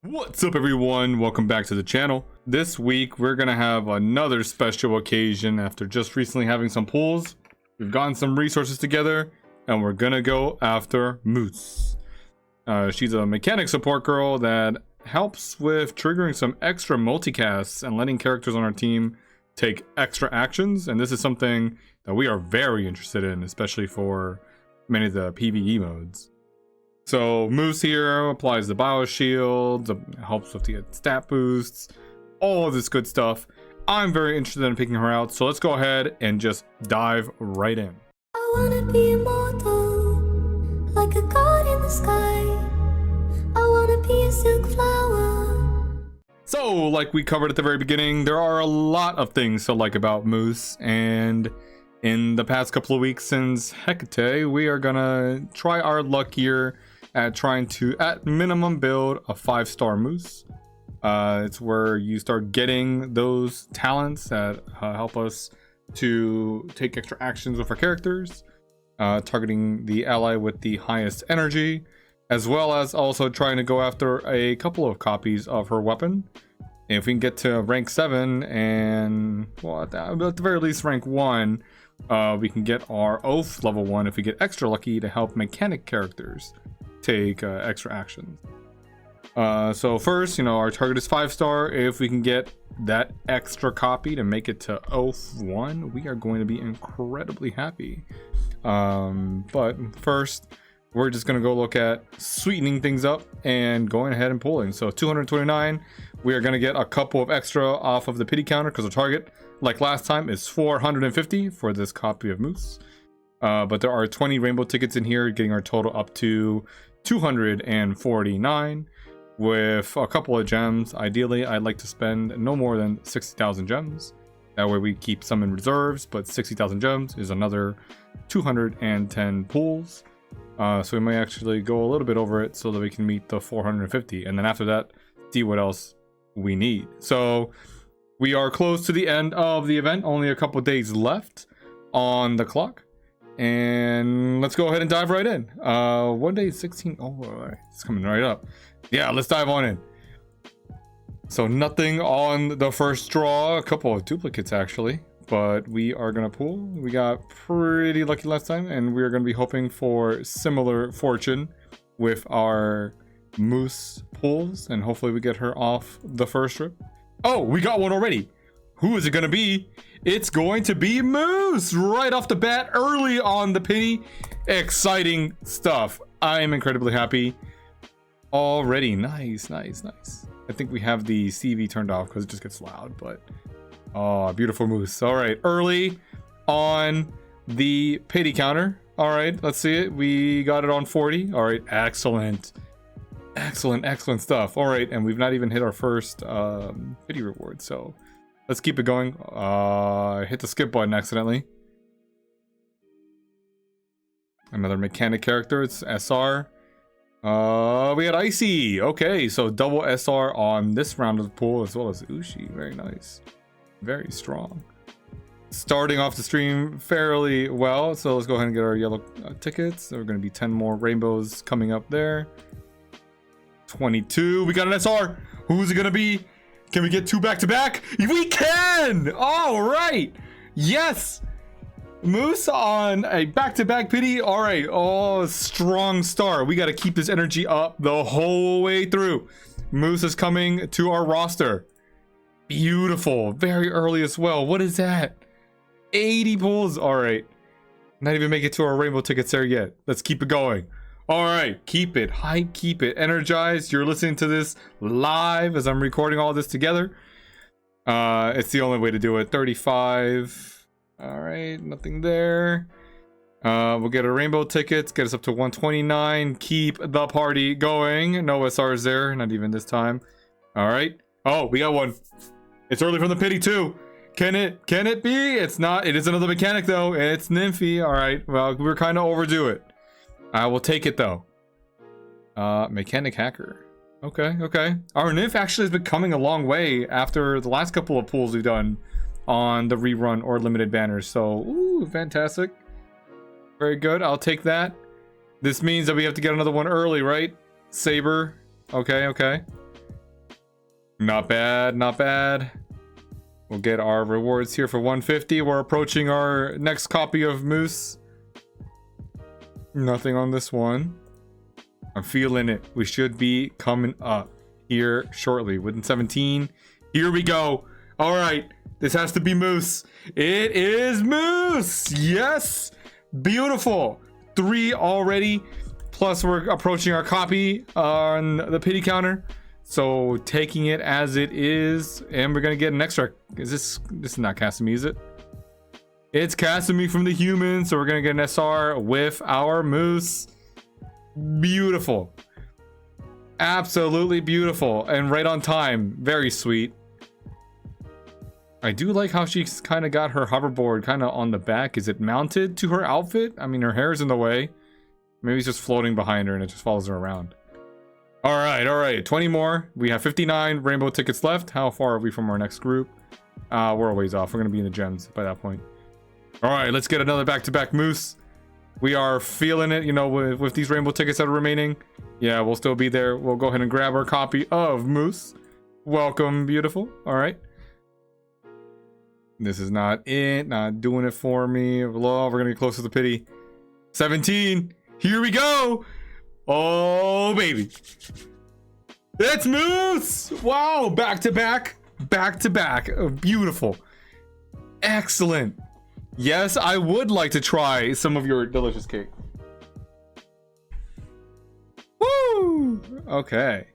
What's up, everyone? Welcome back to the channel. This week we're gonna have another special occasion. After just recently having some pulls, we've gotten some resources together and we're gonna go after Mousse. She's a mechanic support girl that helps with triggering some extra multicasts and letting characters on our team take extra actions, and this is something that we are very interested in, especially for many of the PvE modes. So Mousse here applies the bio shields, helps with the stat boosts, all of this good stuff. I'm very interested in picking her out, so let's go ahead and just dive right in. I wanna be immortal, like a god in the sky. I wanna be a silk flower. So, like we covered at the very beginning, there are a lot of things to like about Mousse, and in the past couple of weeks since Hecate, we are gonna try our luck here at trying to, at minimum, build a 5-star Mousse. It's where you start getting those talents that help us to take extra actions with our characters, targeting the ally with the highest energy, as well as also trying to go after a couple of copies of her weapon. If we can get to rank 7 and, well, at the very least rank 1, we can get our Oath level 1 if we get extra lucky to help mechanic characters take extra actions. So first, our target is 5-star. If we can get that extra copy to make it to Oath 1, we are going to be incredibly happy. But first, we're just going to go look at sweetening things up and going ahead and pulling. So 229, we are going to get a couple of extra off of the pity counter because the target, like last time, is 450 for this copy of Mousse. But there are 20 rainbow tickets in here, getting our total up to 249 with a couple of gems. Ideally, I'd like to spend no more than 60,000 gems. That way we keep some in reserves, but 60,000 gems is another 210 pulls. So we might actually go a little bit over it so that we can meet the 450, and then after that, see what else we need. So we are close to the end of the event, only a couple days left on the clock. And let's go ahead and dive right in. 1 day 16. Oh, it's coming right up. Yeah, let's dive on in. So nothing on the first draw. A couple of duplicates actually, but we are gonna pull. We got pretty lucky last time, and we're gonna be hoping for similar fortune with our Mousse pulls, and hopefully we get her off the first trip. Oh, we got one already. Who is it gonna be? It's going to be Mousse right off the bat, early on the pity. Exciting stuff. I am incredibly happy already. Nice. I think we have the CV turned off because it just gets loud, but oh, beautiful Mousse. All right, early on the pity counter. All right, let's see it. We got it on 40. All right, excellent stuff. All right, and we've not even hit our first pity reward, so let's keep it going. Hit the skip button accidentally. Another mechanic character. It's SR. We had Icy. Okay, so double SR on this round of the pool, as well as Ushi. Very nice. Very strong. Starting off the stream fairly well, so let's go ahead and get our yellow tickets. There are going to be 10 more rainbows coming up there. 22. We got an SR. Who's it going to be? Can we get 2 back-to-back? We can! All right! Yes! Mousse on a back-to-back pity. All right. Oh, strong start. We got to keep this energy up the whole way through. Mousse is coming to our roster. Beautiful. Very early as well. What is that? 80 pulls. All right. Not even make it to our rainbow tickets there yet. Let's keep it going. All right, keep it hype, keep it energized. You're listening to this live as I'm recording all this together. It's the only way to do it. 35. All right, nothing there. We'll get a rainbow tickets, get us up to 129. Keep the party going. No SRs there, not even this time. All right. Oh, we got one. It's early from the pity too. Can it be? It's not. It is another mechanic though. It's Nymphy. All right. Well, we're kind of overdue it. I will take it though. Mechanic hacker. Okay. Our nymph actually has been coming a long way after the last couple of pulls we've done on the rerun or limited banners. So, ooh, fantastic. Very good. I'll take that. This means that we have to get another one early, right? Saber. Okay. Not bad, not bad. We'll get our rewards here for 150. We're approaching our next copy of Mousse. Nothing on this one. I'm feeling it. We should be coming up here shortly. Within 17. Here we go. All right. This has to be Mousse. It is Mousse. Yes. Beautiful. 3 already. Plus we're approaching our copy on the pity counter. So taking it as it is. And we're going to get an extra. This is not Casimir, is it? It's Casimir from the human. So we're going to get an SR with our Mousse. Beautiful. Absolutely beautiful. And right on time. Very sweet. I do like how she's kind of got her hoverboard kind of on the back. Is it mounted to her outfit? I mean, her hair's in the way. Maybe it's just floating behind her and it just follows her around. All right. 20 more. We have 59 rainbow tickets left. How far are we from our next group? We're a ways off. We're going to be in the gems by that point. All right, let's get another back-to-back Mousse. We are feeling it, you know, with these rainbow tickets that are remaining. Yeah, we'll still be there. We'll go ahead and grab our copy of Mousse. Welcome, beautiful. All right. This is not it. Not doing it for me. We're going to get close to the pity. 17. Here we go. Oh, baby. It's Mousse. Wow. Back-to-back. Back-to-back. Oh, beautiful. Excellent. Yes, I would like to try some of your delicious cake. Woo! Okay.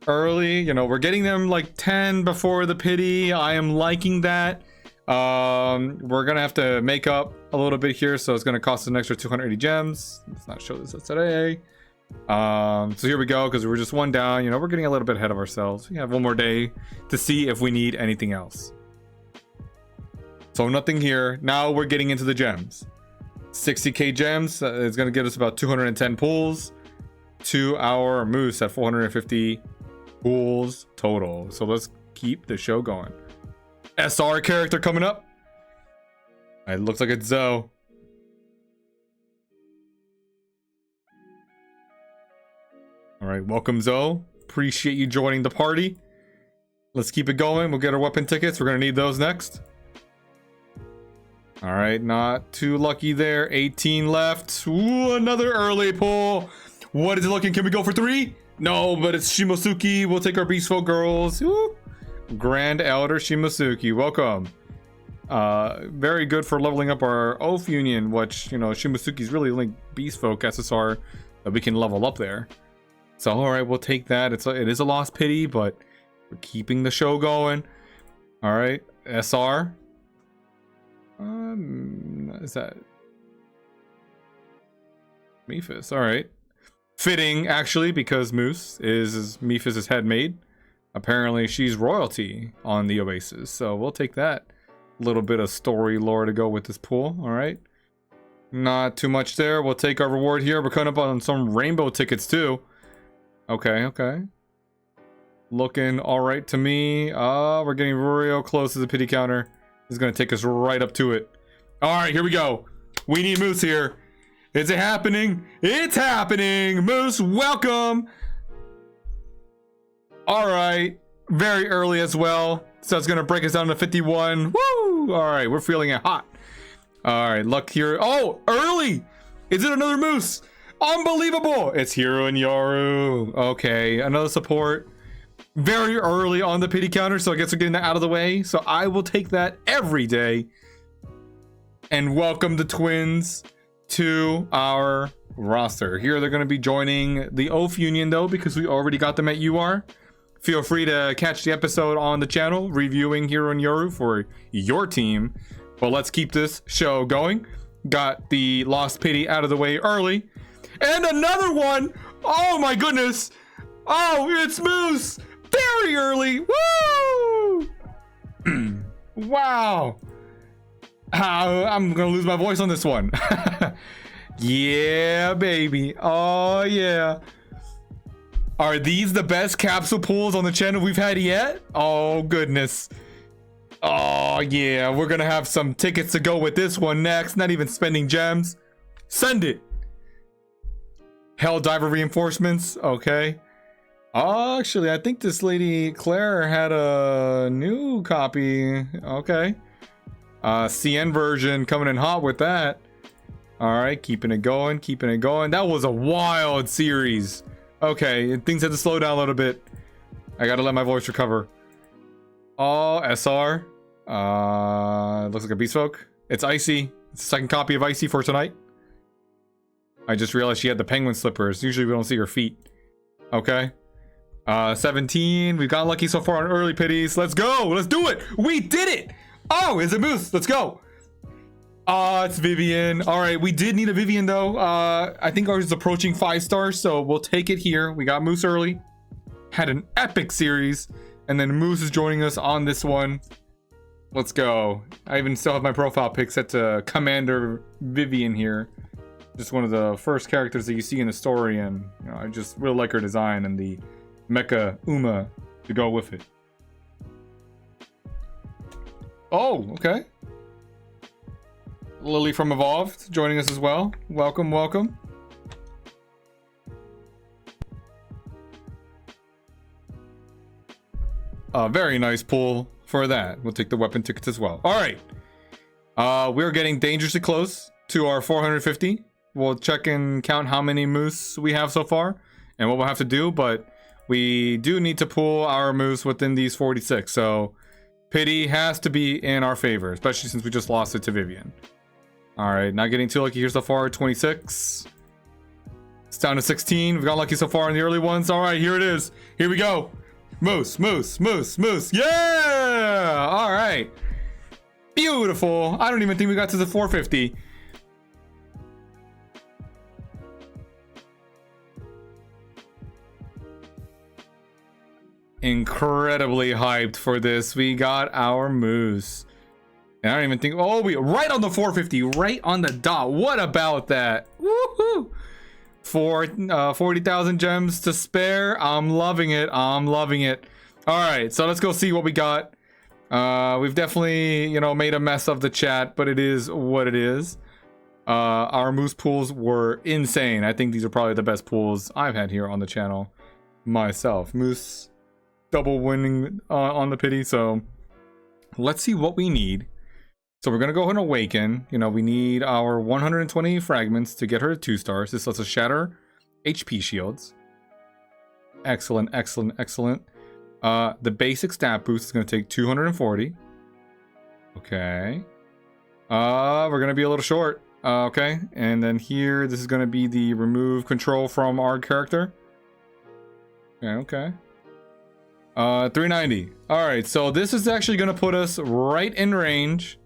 Early, you know, we're getting them like 10 before the pity. I am liking that. We're gonna have to make up a little bit here, so it's gonna cost us an extra 280 gems. Let's not show this today. So here we go, because we're just 1 down. You know, we're getting a little bit ahead of ourselves. We have 1 more day to see if we need anything else. So nothing here. Now we're getting into the gems. 60k gems is going to give us about 210 pulls to our Mousse at 450 pulls total. So let's keep the show going. SR character coming up. It looks like it's Zoe. All right, welcome Zoe. Appreciate you joining the party. Let's keep it going. We'll get our weapon tickets. We're going to need those next. All right, not too lucky there. 18 left. Ooh, another early pull. What is it looking? Can we go for 3? No, but it's Shimosuke. We'll take our Beastfolk girls. Ooh. Grand Elder Shimosuke, welcome. Very good for leveling up our Oath Union, which, you know, Shimosuke's really only Beastfolk SSR that we can level up there. So, all right, we'll take that. It is a lost pity, but we're keeping the show going. All right, SR. Is that Mephis? All right, fitting actually, because Mousse is Mephis's head maid. Apparently she's royalty on the Oasis, so we'll take that little bit of story lore to go with this pool. All right, not too much there. We'll take our reward here. We're coming up on some rainbow tickets too. Okay, looking all right to me. We're getting real close to the pity counter. This is going to take us right up to it. All right, here we go. We need Mousse here. Is it happening? It's happening. Mousse, welcome. All right. Very early as well. So it's going to break us down to 51. Woo! All right, we're feeling it hot. All right, luck here. Oh, early. Is it another Mousse? Unbelievable. It's Hiro and Yoru. Okay, another support. Very early on the pity counter, so I guess we're getting that out of the way. So I will take that every day. And welcome the twins to our roster. Here they're going to be joining the Oath Union though, because we already got them at UR. Feel free to catch the episode on the channel reviewing Hiro and Yoru for your team. But let's keep this show going. Got the lost pity out of the way early. And another one. Oh my goodness. Oh, it's Mousse. Very early. Woo! Wow. I'm gonna lose my voice on this one. Yeah, baby. Oh yeah. Are these the best capsule pulls on the channel we've had yet? Oh goodness. Oh yeah, we're gonna have some tickets to go with this one next. Not even spending gems. Send it. Hell diver reinforcements. Okay. Actually, I think this lady Claire had a new copy. Okay. CN version coming in hot with that. All right, keeping it going, keeping it going. That was a wild series. Okay, things had to slow down a little bit. I gotta let my voice recover. Oh, SR. Looks like a beast folk. It's Icy. It's the second copy of Icy for tonight. I just realized she had the penguin slippers. Usually we don't see her feet. Okay. 17. We've gotten lucky so far on early pities. Let's go. Let's do it. We did it. Oh, is it Mousse? Let's go. It's Vivian. All right, we did need a Vivian though. I think ours is approaching 5 stars, so we'll take it here. We got Mousse early. Had an epic series, and then Mousse is joining us on this one. Let's go. I even still have my profile pic set to Commander Vivian here. Just one of the first characters that you see in the story, and you know, I just really like her design and the Mecha Uma to go with it. Oh, okay. Lily from Evolved joining us as well. Welcome, welcome. Very nice pull for that. We'll take the weapon tickets as well. All right. We're getting dangerously close to our 450. We'll check and count how many Mousse we have so far and what we'll have to do, but we do need to pull our Mousse within these 46. So pity has to be in our favor, especially since we just lost it to Vivian. All right, not getting too lucky here so far. 26. It's down to 16. We've got lucky so far in the early ones. All right, here it is. Here we go. Mousse, Mousse, Mousse, Mousse. Yeah! All right. Beautiful. I don't even think we got to the 450. Incredibly hyped for this. We got our Mousse. And I don't even think, oh, we right on the 450, right on the dot. What about that? Woohoo! For 40,000 gems to spare. I'm loving it. I'm loving it. All right, so let's go see what we got. We've definitely, you know, made a mess of the chat, but it is what it is. Our Mousse pools were insane. I think these are probably the best pools I've had here on the channel myself. Mousse double winning on the pity. So let's see what we need. So we're going to go ahead and awaken. You know, we need our 120 fragments to get her to 2 stars. This lets us shatter HP shields. Excellent, excellent, excellent. The basic stat boost is going to take 240. Okay. We're going to be a little short. Okay. And then here, this is going to be the remove control from our character. Okay. 390. All right. So this is actually going to put us right in range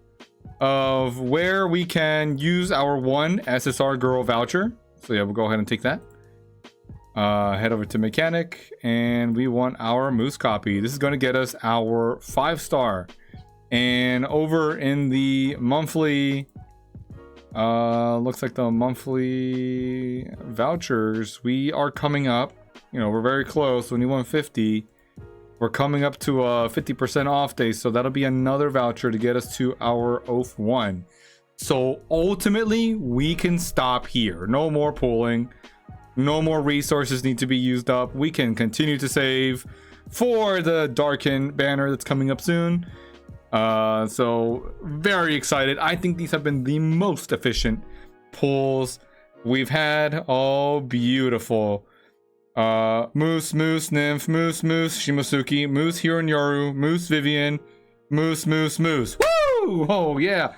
of where we can use our 1 SSR girl voucher. So yeah, we'll go ahead and take that. Head over to mechanic, and we want our Mousse copy. This is going to get us our 5-star. And over in the monthly, looks like the monthly vouchers, we are coming up, you know, we're very close. When you want 50, we're coming up to a 50% off day, so that'll be another voucher to get us to our Oath 1. So ultimately, we can stop here. No more pulling. No more resources need to be used up. We can continue to save for the Darkened banner that's coming up soon. So very excited. I think these have been the most efficient pulls we've had. Oh, beautiful. Mousse, Mousse, Nymph, Mousse, Mousse, Shimosuke, Mousse, Hironyaru, Mousse, Vivian, Mousse, Mousse, Mousse. Woo! Oh, yeah.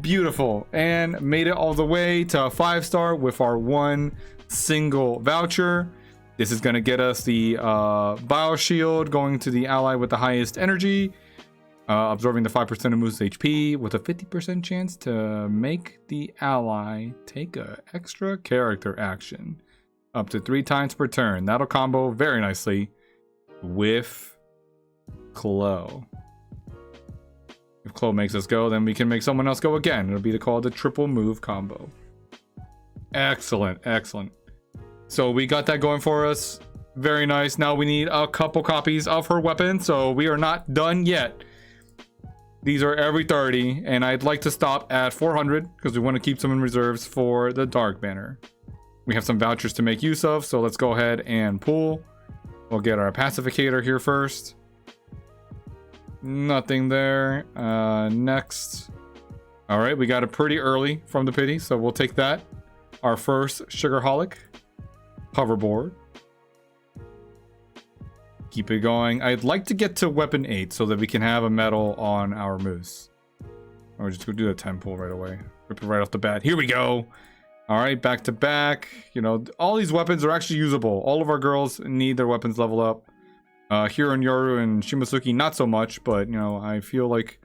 Beautiful. And made it all the way to 5-star with our 1 single voucher. This is going to get us the Bio Shield going to the ally with the highest energy, absorbing the 5% of Mousse's HP with a 50% chance to make the ally take a extra character action. Up to 3 times per turn. That'll combo very nicely with Chloe. If Chloe makes us go, then we can make someone else go again. It'll be called the triple move combo. Excellent, excellent. So we got that going for us. Very nice. Now we need a couple copies of her weapon, so we are not done yet. These are every 30, and I'd like to stop at 400 because we want to keep some in reserves for the Dark Banner. We have some vouchers to make use of, so let's go ahead and pull. We'll get our pacificator here first. Nothing there. Next. All right, we got it pretty early from the pity, so we'll take that. Our first Sugarholic hoverboard. Keep it going. I'd like to get to weapon 8 so that we can have a medal on our Mousse. Or just go do a 10 pull right away. Rip it right off the bat. Here we go. All right, back to back. You know, all these weapons are actually usable. All of our girls need their weapons level up. Hiro and Yoru and Shimasuki, not so much, but, you know, I feel like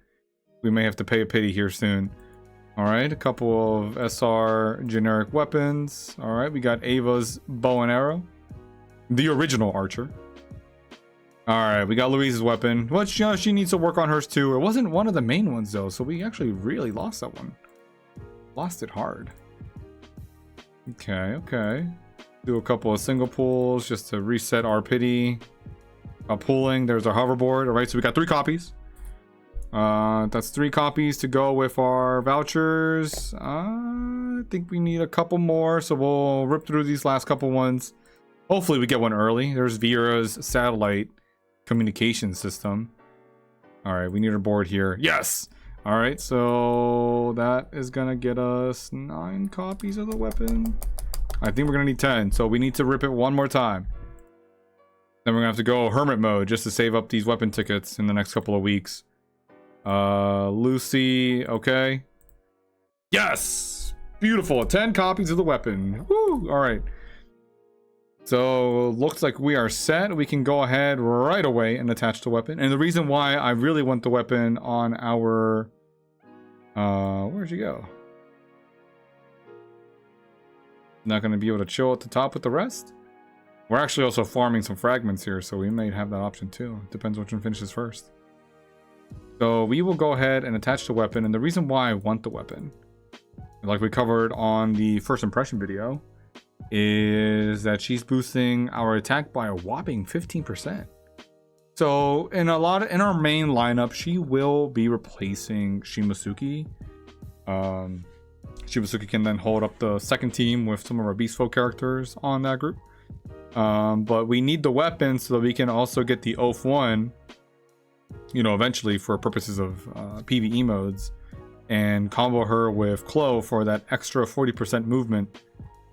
we may have to pay a pity here soon. All right, a couple of SR generic weapons. All right, we got Ava's bow and arrow. The original archer. All right, we got Louise's weapon. Well, she needs to work on hers too. It wasn't one of the main ones though, so we actually really lost that one. Lost it hard. Okay. Do a couple of single pulls just to reset our pity. Pulling, there's our hoverboard. All right, so we got 3 copies. That's 3 copies to go with our vouchers. I think we need a couple more, so we'll rip through these last couple ones. Hopefully we get one early. There's Vera's satellite communication system. All right, we need a board here. Yes. All right, so that is gonna get us 9 copies of the weapon. I think we're gonna need 10, so we need to rip it one more time. Then we're gonna have to go hermit mode just to save up these weapon tickets in the next couple of weeks. Lucy, okay. Yes, beautiful. 10 copies of the weapon. Woo! All right. So looks like we are set. We can go ahead right away and attach the weapon. And the reason why I really want the weapon on our where'd you go? Not going to be able to chill at the top with the rest. We're actually also farming some fragments here, so we may have that option too. Depends which one finishes first. So we will go ahead and attach the weapon. And the reason why I want the weapon, like we covered on the first impression video, is that she's boosting our attack by a whopping 15%. So in our main lineup, she will be replacing Shimasuki. Shimasuki can then hold up the second team with some of our Beast Folk characters on that group. But we need the weapon so that we can also get the Oath 1, you know, eventually for purposes of PvE modes, and combo her with Chloe for that extra 40% movement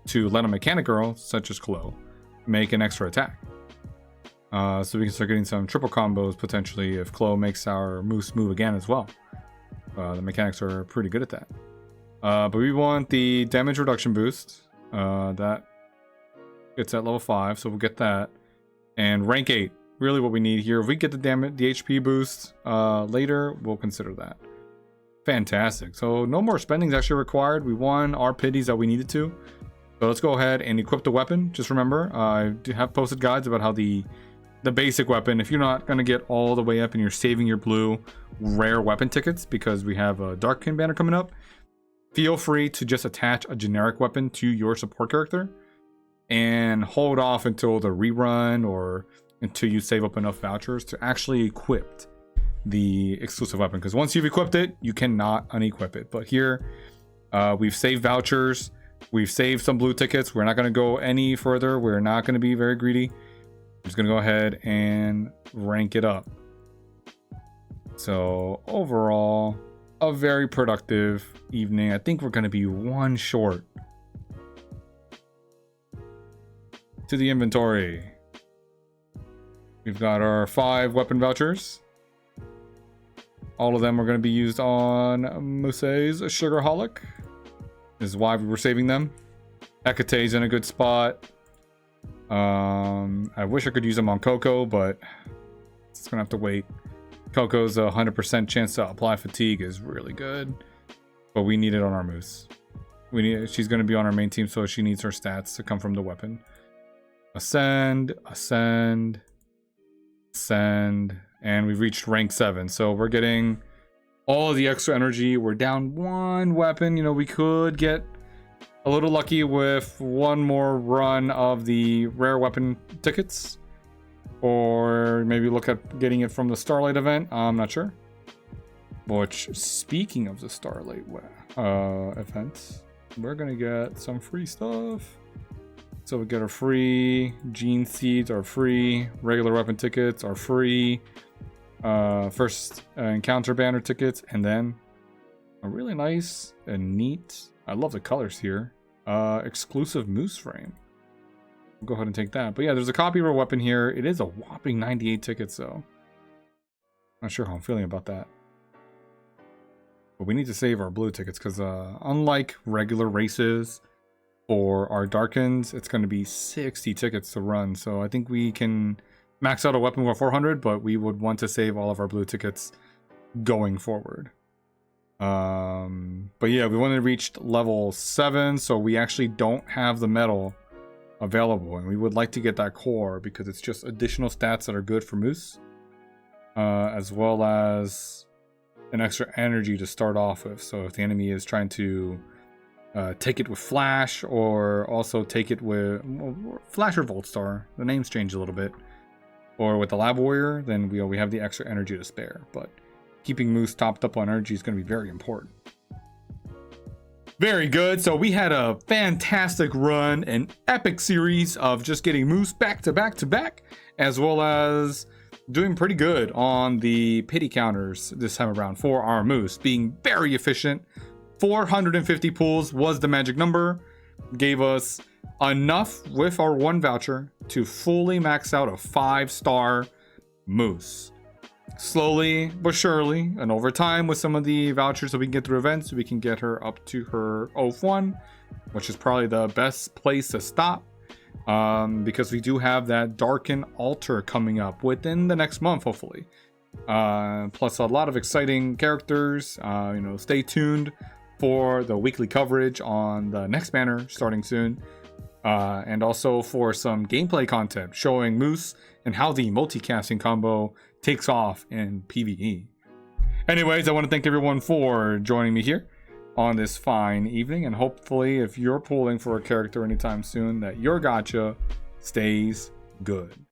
to let a mechanic girl, such as Chloe, make an extra attack. So we can start getting some triple combos potentially if Chloe makes our Mousse move again as well. The mechanics are pretty good at that. But we want the damage reduction boost. That it's at level 5, so we'll get that. And rank 8, really what we need here. If we get the HP boost later, we'll consider that. Fantastic. So no more spending is actually required. We won our pities that we needed to. So let's go ahead and equip the weapon. Just remember, I do have posted guides about how the basic weapon, if you're not going to get all the way up and you're saving your blue rare weapon tickets because we have a Darkkin banner coming up, feel free to just attach a generic weapon to your support character and hold off until the rerun or until you save up enough vouchers to actually equip the exclusive weapon. Because once you've equipped it, you cannot unequip it. But here, we've saved vouchers. We've saved some blue tickets. We're not going to go any further. We're not going to be very greedy. I'm just going to go ahead and rank it up. So overall, a very productive evening. I think we're going to be 1 short to the inventory. We've got our 5 weapon vouchers. All of them are going to be used on Mousse's Sugarholic. This is why we were saving them. Hecate's in a good spot. I wish I could use them on Coco, but it's gonna have to wait. Coco's 100% chance to apply fatigue is really good, but we need it on our Mousse. She's gonna be on our main team, so she needs her stats to come from the weapon. Ascend, ascend, ascend, and we've reached rank 7. So we're getting all the extra energy. We're down 1 weapon. You know, we could get a little lucky with 1 more run of the rare weapon tickets, or maybe look at getting it from the Starlight event. I'm not sure. Which, speaking of the Starlight event, we're gonna get some free stuff. So we get our free gene seeds are free, regular weapon tickets are free, first encounter banner tickets, and then a really nice and neat, I love the colors here, exclusive Mousse frame. We'll go ahead and take that. But yeah, there's a copy of our weapon here. It is a whopping 98 tickets though. Not sure how I'm feeling about that. But we need to save our blue tickets because unlike regular races, for our Darkens, it's going to be 60 tickets to run. So I think we can max out a weapon with 400, but we would want to save all of our blue tickets going forward. But yeah, we want to reach level 7, so we actually don't have the medal available. And we would like to get that core because it's just additional stats that are good for Mousse. As well as an extra energy to start off with. So if the enemy is trying to take it with Flash, or also take it with Flash or Voltstar, the names change a little bit, or with the Lab Warrior, then we have the extra energy to spare. But keeping Mousse topped up on energy is going to be very important. Very good. So we had a fantastic run, an epic series of just getting Mousse back to back to back, as well as doing pretty good on the pity counters this time around for our Mousse, being very efficient. 450 pulls was the magic number, gave us enough with our 1 voucher to fully max out a 5-star Mousse. Slowly but surely, and over time with some of the vouchers that we can get through events, we can get her up to her OF1, which is probably the best place to stop, because we do have that Darken Altar coming up within the next month, hopefully. Plus a lot of exciting characters. Stay tuned for the weekly coverage on the next banner starting soon, and also for some gameplay content showing Mousse and how the multicasting combo takes off in PvE. Anyways, I want to thank everyone for joining me here on this fine evening, and hopefully if you're pulling for a character anytime soon, that your gacha stays good.